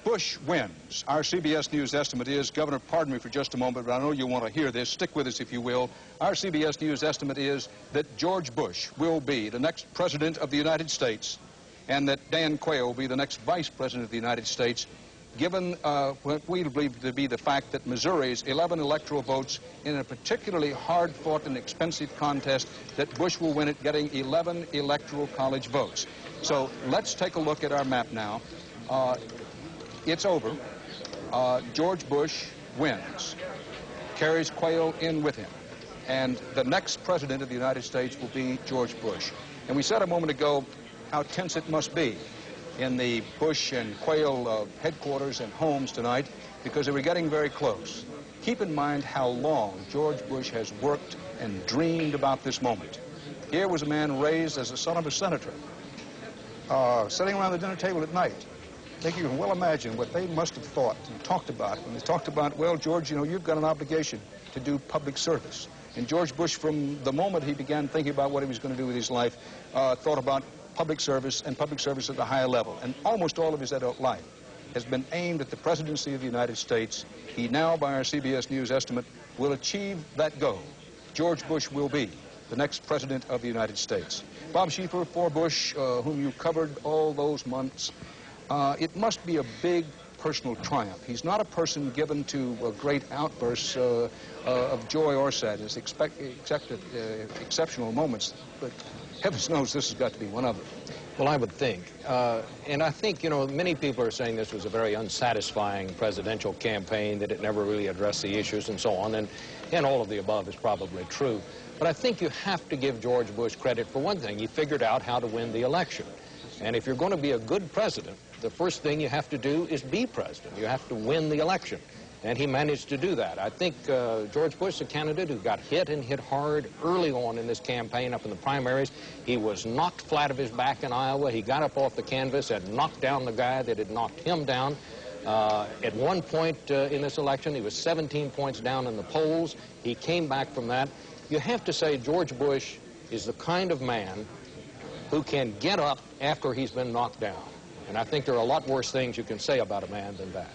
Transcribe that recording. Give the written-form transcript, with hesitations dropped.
Bush wins. Our CBS News estimate is, Governor, pardon me for just a moment, but I know you want to hear this. Stick with us if you will. Our CBS News estimate is that George Bush will be the next president of the United States and that Dan Quayle will be the next vice president of the United States, given what we believe to be the fact that Missouri's 11 electoral votes in a particularly hard-fought and expensive contest, that Bush will win it, getting 11 electoral college votes. So let's take a look at our map now. It's over. George Bush wins, carries Quayle in with him, and the next president of the United States will be George Bush. And we said a moment ago how tense it must be in the Bush and Quayle headquarters and homes tonight, because they were getting very close. Keep in mind how long George Bush has worked and dreamed about this moment. Here was a man raised as the son of a senator, sitting around the dinner table at night. I think you can well imagine what they must have thought and talked about when they talked about, well, George, you know, you've got an obligation to do public service. And George Bush, from the moment he began thinking about what he was going to do with his life, thought about public service and public service at a higher level. And almost all of his adult life has been aimed at the presidency of the United States. He now, by our CBS News estimate, will achieve that goal. George Bush will be the next president of the United States. Bob Schieffer, for Bush, whom you covered all those months, it must be a big personal triumph. He's not a person given to great outbursts of joy or sadness, except at exceptional moments. But heavens knows this has got to be one of them. Well, I would think. And I think, you know, many people are saying this was a very unsatisfying presidential campaign, that it never really addressed the issues and so on. And all of the above is probably true. But I think you have to give George Bush credit for one thing. He figured out how to win the election. And if you're going to be a good president, the first thing you have to do is be president. You have to win the election. And he managed to do that. I think George Bush, a candidate who got hit and hit hard early on in this campaign up in the primaries. He was knocked flat of his back in Iowa. He got up off the canvas and knocked down the guy that had knocked him down. At one point in this election, he was 17 points down in the polls. He came back from that. You have to say George Bush is the kind of man who can get up after he's been knocked down. And I think there are a lot worse things you can say about a man than that.